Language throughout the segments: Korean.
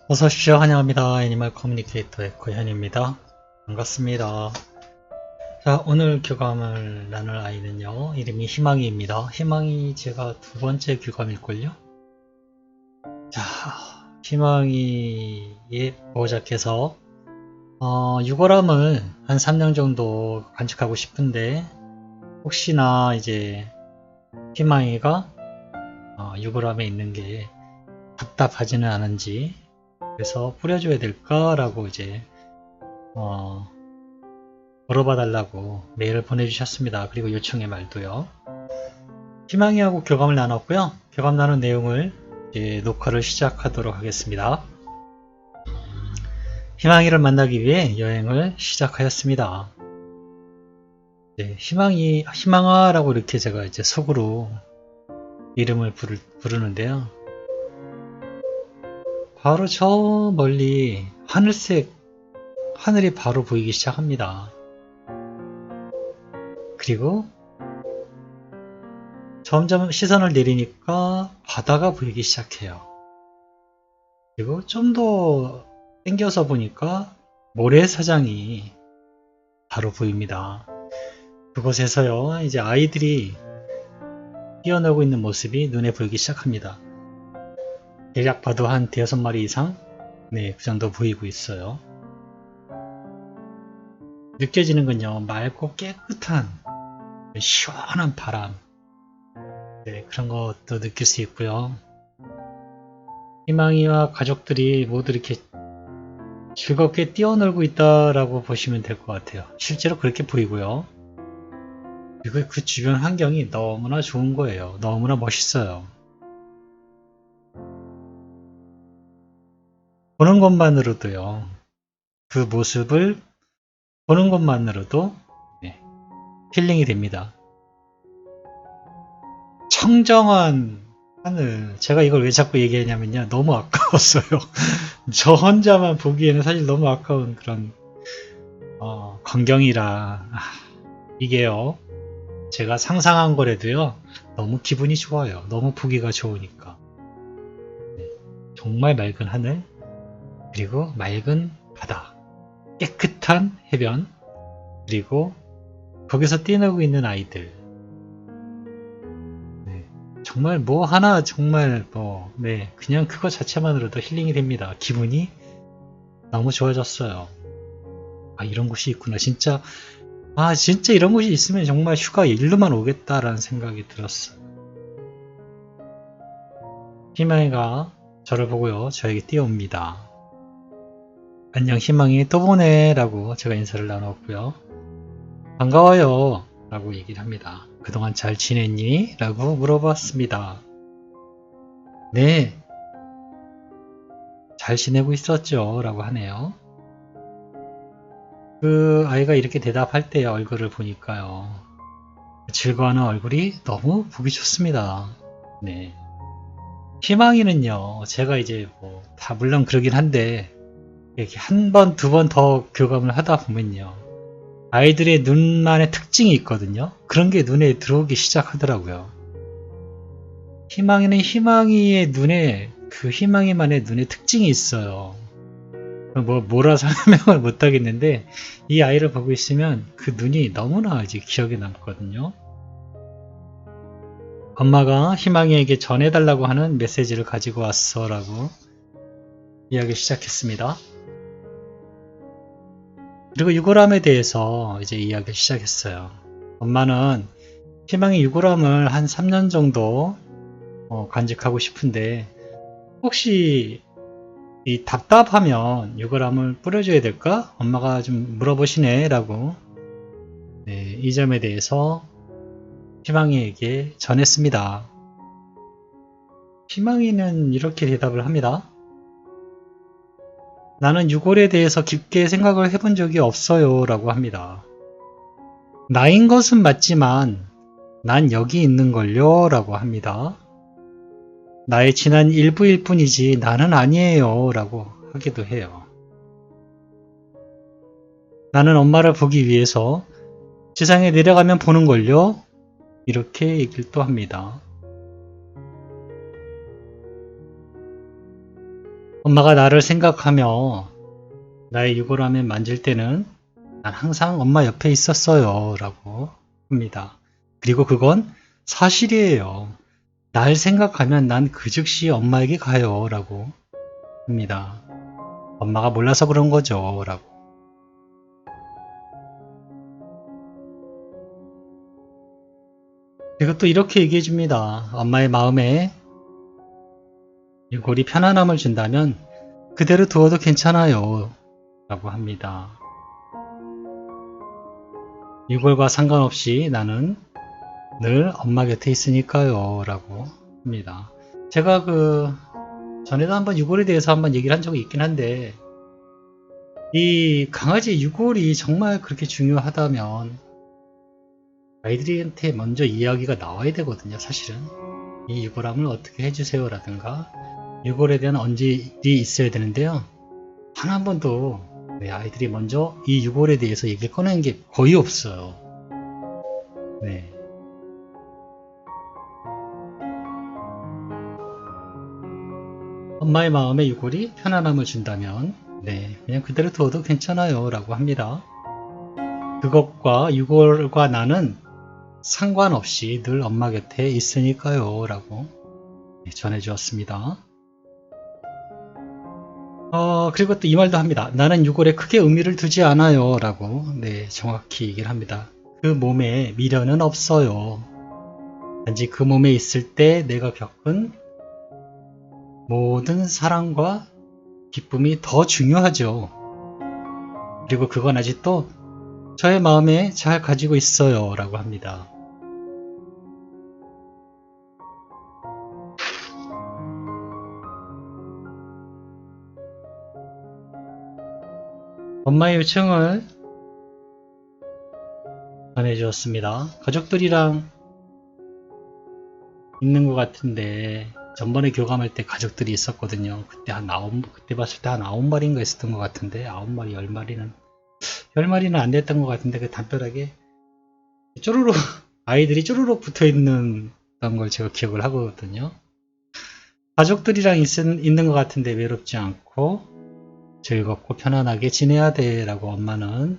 어서오십시오. 환영합니다. 애니멀 커뮤니케이터 에코현입니다. 반갑습니다. 자, 오늘 교감을 나눌 아이는요, 이름이 희망이입니다. 희망이 제가 두 번째 교감일걸요? 자, 희망이의 보호자께서, 6월암을 한 3년 정도 간직하고 싶은데, 혹시나 이제 희망이가 6월암에 있는 게 답답하지는 않은지, 그래서 뿌려줘야 될까라고 이제 물어봐 달라고 메일을 보내주셨습니다. 그리고 요청의 말도요. 희망이하고 교감을 나눴고요. 교감 나눈 내용을 이제 녹화를 시작하도록 하겠습니다. 희망이를 만나기 위해 여행을 시작하였습니다. 네, 희망아라고 이렇게 제가 이제 속으로 이름을 부르는데요. 바로 저 멀리 하늘이 바로 보이기 시작합니다. 그리고 점점 시선을 내리니까 바다가 보이기 시작해요. 그리고 좀 더 당겨서 보니까 모래사장이 바로 보입니다. 그곳에서요, 이제 아이들이 뛰어놀고 있는 모습이 눈에 보이기 시작합니다. 대략 봐도 한 5마리 이상? 네, 그 정도 보이고 있어요. 느껴지는 건요, 맑고 깨끗한 시원한 바람, 네, 그런 것도 느낄 수 있고요. 희망이와 가족들이 모두 이렇게 즐겁게 뛰어놀고 있다라고 보시면 될 것 같아요. 실제로 그렇게 보이고요. 그리고 그 주변 환경이 너무나 좋은 거예요. 너무나 멋있어요. 보는 것만으로도요. 그 모습을 보는 것만으로도 네, 힐링이 됩니다. 청정한 하늘. 제가 이걸 왜 자꾸 얘기하냐면요. 너무 아까웠어요. 저 혼자만 보기에는 사실 너무 아까운 그런 광경이라 이게요. 제가 상상한 거라도요. 너무 기분이 좋아요. 너무 보기가 좋으니까. 네, 정말 맑은 하늘, 그리고 맑은 바다, 깨끗한 해변, 그리고 거기서 뛰어놀고 있는 아이들. 네, 정말 뭐 하나 정말 네, 그냥 그거 자체만으로도 힐링이 됩니다. 기분이 너무 좋아졌어요. 아, 이런 곳이 있구나. 진짜 이런 곳이 있으면 정말 휴가 일로만 오겠다라는 생각이 들었어요. 희망이가 저를 보고요, 저에게 뛰어옵니다. 안녕 희망이 또 보네 라고 제가 인사를 나눴고요. 반가워요 라고 얘기를 합니다. 그동안 잘 지냈니? 라고 물어봤습니다. 네, 잘 지내고 있었죠 라고 하네요. 그 아이가 이렇게 대답할 때 얼굴을 보니까요, 즐거워하는 얼굴이 너무 보기 좋습니다. 네. 희망이는요, 제가 이제 다 물론 그러긴 한데, 이렇게 한 번, 두 번 더 교감을 하다 보면요, 아이들의 눈만의 특징이 있거든요. 그런 게 눈에 들어오기 시작하더라고요. 희망이는 희망이의 눈에, 그 희망이만의 눈에 특징이 있어요. 뭐라 설명을 못 하겠는데, 이 아이를 보고 있으면 그 눈이 너무나 이제 기억에 남거든요. 엄마가 희망이에게 전해달라고 하는 메시지를 가지고 왔어 라고 이야기 시작했습니다. 그리고 유골함에 대해서 이제 이야기를 시작했어요. 엄마는 희망이 유골함을 한 3년 정도 간직하고 싶은데, 혹시 이 답답하면 유골함을 뿌려줘야 될까? 엄마가 좀 물어보시네 라고, 네, 이 점에 대해서 희망이에게 전했습니다. 희망이는 이렇게 대답을 합니다. 나는 유골에 대해서 깊게 생각을 해본 적이 없어요 라고 합니다. 나인 것은 맞지만 난 여기 있는걸요 라고 합니다. 나의 지난 일부일 뿐이지 나는 아니에요 라고 하기도 해요. 나는 엄마를 보기 위해서 지상에 내려가면 보는걸요, 이렇게 얘기를 또 합니다. 엄마가 나를 생각하며 나의 유골함을 만질 때는 난 항상 엄마 옆에 있었어요 라고 합니다. 그리고 그건 사실이에요. 날 생각하면 난 그 즉시 엄마에게 가요 라고 합니다. 엄마가 몰라서 그런 거죠 라고. 그리고 또 이렇게 얘기해 줍니다. 엄마의 마음에 유골이 편안함을 준다면 그대로 두어도 괜찮아요 라고 합니다. 유골과 상관없이 나는 늘 엄마 곁에 있으니까요 라고 합니다. 제가 전에도 한번 유골에 대해서 한번 얘기를 한 적이 있긴 한데, 이 강아지 유골이 정말 그렇게 중요하다면 아이들한테 먼저 이야기가 나와야 되거든요. 사실은 이 유골함을 어떻게 해주세요 라든가 유골에 대한 언질이 있어야 되는데요. 단 한 번도 아이들이 먼저 이 유골에 대해서 얘기를 꺼내는 게 거의 없어요. 네. 엄마의 마음에 유골이 편안함을 준다면 그냥 그대로 두어도 괜찮아요 라고 합니다. 그것과 유골과 나는 상관없이 늘 엄마 곁에 있으니까요 라고 전해주었습니다. 그리고 또 이 말도 합니다. 나는 유골에 크게 의미를 두지 않아요 라고 정확히 얘기를 합니다. 그 몸에 미련은 없어요. 단지 그 몸에 있을 때 내가 겪은 모든 사랑과 기쁨이 더 중요하죠. 그리고 그건 아직도 저의 마음에 잘 가지고 있어요 라고 합니다. 엄마의 요청을 전해주었습니다. 가족들이랑 있는 것 같은데 전번에 교감할 때 가족들이 있었거든요. 그때 봤을 때 한 9마리인가 있었던 것 같은데 9마리, 10마리는 안 됐던 것 같은데 그 담벼락에 쪼르륵 아이들이 쪼르륵 붙어있는 걸 제가 기억을 하거든요. 가족들이랑 있는 것 같은데 외롭지 않고 즐겁고 편안하게 지내야 돼 라고 엄마는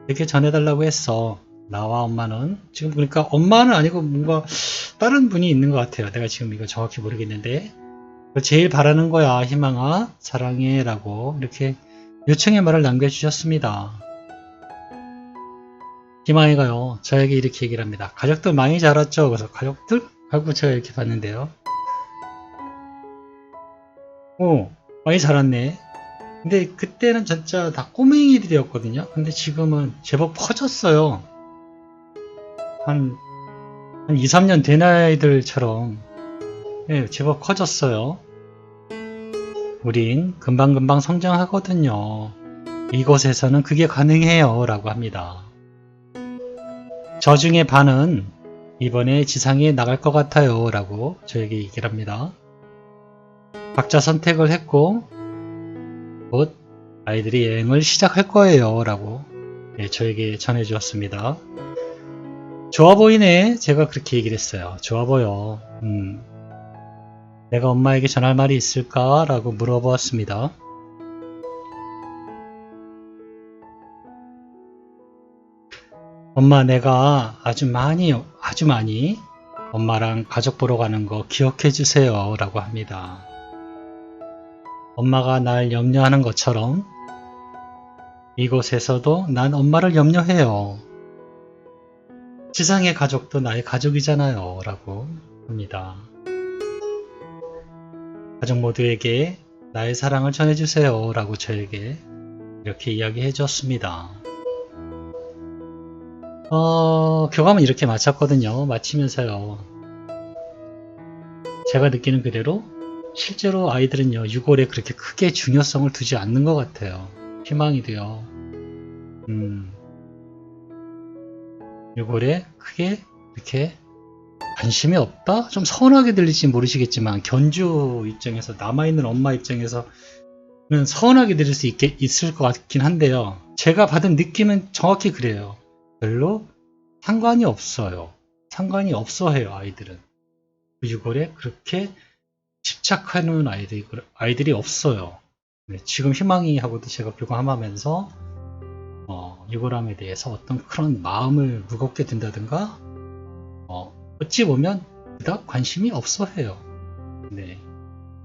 이렇게 전해달라고 했어. 나와 엄마는 지금 보니까 엄마는 아니고 뭔가 다른 분이 있는 것 같아요. 내가 지금 이거 정확히 모르겠는데 제일 바라는 거야 희망아 사랑해 라고 이렇게 요청의 말을 남겨주셨습니다. 희망이가요 저에게 이렇게 얘기를 합니다. 가족들 많이 자랐죠? 그래서 가족들? 하고 제가 이렇게 봤는데요. 많이 자랐네. 근데 그때는 진짜 다 꼬맹이들이었거든요. 근데 지금은 제법 커졌어요. 한 2, 3년 된 아이들처럼 제법 커졌어요. 우린 금방금방 성장하거든요. 이곳에서는 그게 가능해요 라고 합니다. 저 중에 반은 이번에 지상에 나갈 것 같아요 라고 저에게 얘기를 합니다. 각자 선택을 했고 곧 아이들이 여행을 시작할 거예요 라고 저에게 전해주었습니다. 좋아 보이네. 제가 그렇게 얘기를 했어요. 좋아 보여. 내가 엄마에게 전할 말이 있을까? 라고 물어보았습니다. 엄마, 내가 아주 많이 엄마랑 가족 보러 가는 거 기억해 주세요 라고 합니다. 엄마가 날 염려하는 것처럼 이곳에서도 난 엄마를 염려해요. 지상의 가족도 나의 가족이잖아요 라고 합니다. 가족 모두에게 나의 사랑을 전해주세요 라고 저에게 이렇게 이야기해 줬습니다. 교감은 이렇게 마쳤거든요. 마치면서요. 제가 느끼는 그대로 실제로 아이들은요. 유골에 그렇게 크게 중요성을 두지 않는 것 같아요. 희망이도요. 유골에 크게 이렇게 관심이 없다? 좀 서운하게 들릴지 모르시겠지만 견주 입장에서 남아있는 엄마 입장에서는 서운하게 들릴 수 있을 것 같긴 한데요. 제가 받은 느낌은 정확히 그래요. 별로 상관이 없어요. 상관이 없어 해요. 아이들은. 유골에 그렇게 집착하는 아이들이 없어요. 네, 지금 희망이하고도 제가 교감하면서 유골함에 대해서 어떤 그런 마음을 무겁게 든다든가 어찌 보면 그닥 관심이 없어 해요. 네,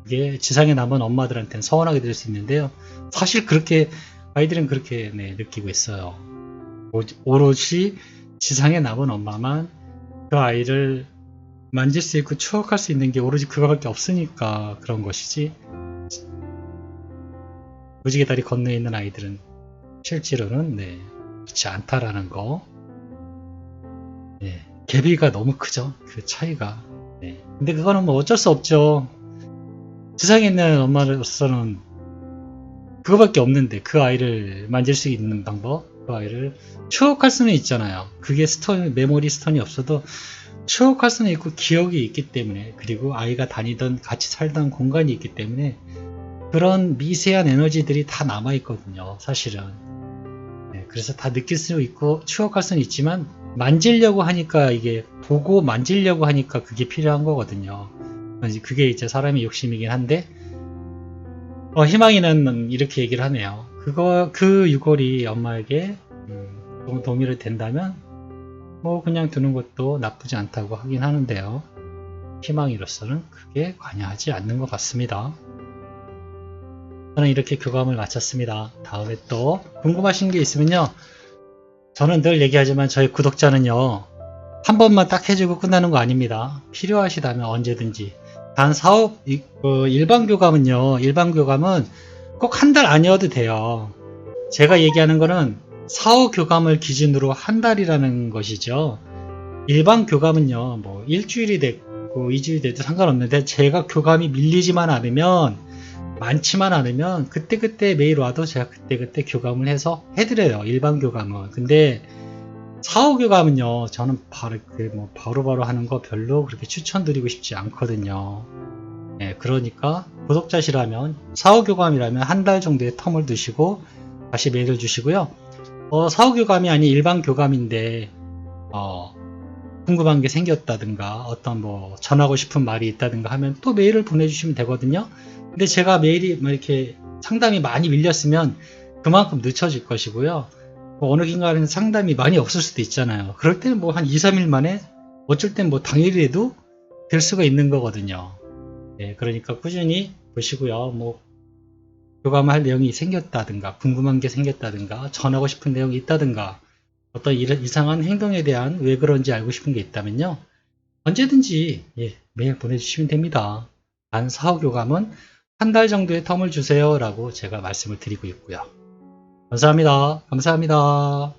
이게 지상에 남은 엄마들한테는 서운하게 될 수 있는데요. 사실 그렇게 아이들은 그렇게 느끼고 있어요. 오롯이 지상에 남은 엄마만 그 아이를 만질 수 있고 추억할 수 있는 게 오로지 그거밖에 없으니까 그런 것이지, 무지개 다리 건너에 있는 아이들은 실제로는 그렇지 않다라는 거. 갭이가 너무 크죠, 그 차이가. 근데 그거는 뭐 어쩔 수 없죠. 지상에 있는 엄마로서는 그거밖에 없는데, 그 아이를 만질 수 있는 방법, 그 아이를 추억할 수는 있잖아요. 그게 메모리 스톤이 없어도 추억할 수는 있고 기억이 있기 때문에, 그리고 아이가 다니던 같이 살던 공간이 있기 때문에 그런 미세한 에너지들이 다 남아있거든요, 사실은. 그래서 다 느낄 수 있고 추억할 수는 있지만, 만지려고 하니까, 이게 보고 만지려고 하니까 그게 필요한 거거든요. 그게 이제 사람의 욕심이긴 한데, 희망이는 이렇게 얘기를 하네요. 그 유골이 엄마에게 도움이 된다면 뭐 그냥 두는 것도 나쁘지 않다고 하긴 하는데요. 희망이로서는 크게 관여하지 않는 것 같습니다. 저는 이렇게 교감을 마쳤습니다. 다음에 또 궁금하신 게 있으면요, 저는 늘 얘기하지만 저희 구독자는요, 한 번만 딱 해주고 끝나는 거 아닙니다. 필요하시다면 언제든지. 단 사업, 일반 교감은 꼭 한 달 아니어도 돼요. 제가 얘기하는 거는 사후 교감을 기준으로 한 달이라는 것이죠. 일반 교감은요, 뭐 일주일이 됐고 2주일이 돼도 상관없는데, 제가 교감이 밀리지만 않으면, 많지만 않으면 그때그때 메일 와도 제가 그때그때 교감을 해서 해드려요, 일반 교감은. 근데 사후 교감은요, 저는 바로바로 하는 거 별로 그렇게 추천드리고 싶지 않거든요. 그러니까 구독자시라면, 사후 교감이라면 한 달 정도의 텀을 두시고 다시 메일을 주시고요. 사후 교감이 아닌 일반 교감인데 궁금한 게 생겼다든가, 어떤 뭐 전하고 싶은 말이 있다든가 하면 또 메일을 보내주시면 되거든요. 근데 제가 메일이 이렇게 상담이 많이 밀렸으면 그만큼 늦춰질 것이고요. 어느 기간에는 상담이 많이 없을 수도 있잖아요. 그럴 때는 뭐 한 2, 3일 만에, 어쩔 땐 뭐 당일에도 될 수가 있는 거거든요. 그러니까 꾸준히 보시고요. 뭐 교감할 내용이 생겼다든가, 궁금한 게 생겼다든가, 전하고 싶은 내용이 있다든가, 어떤 이상한 행동에 대한 왜 그런지 알고 싶은 게 있다면요, 언제든지 메일 보내주시면 됩니다. 단 사후 교감은 한 달 정도의 텀을 주세요 라고 제가 말씀을 드리고 있고요. 감사합니다. 감사합니다.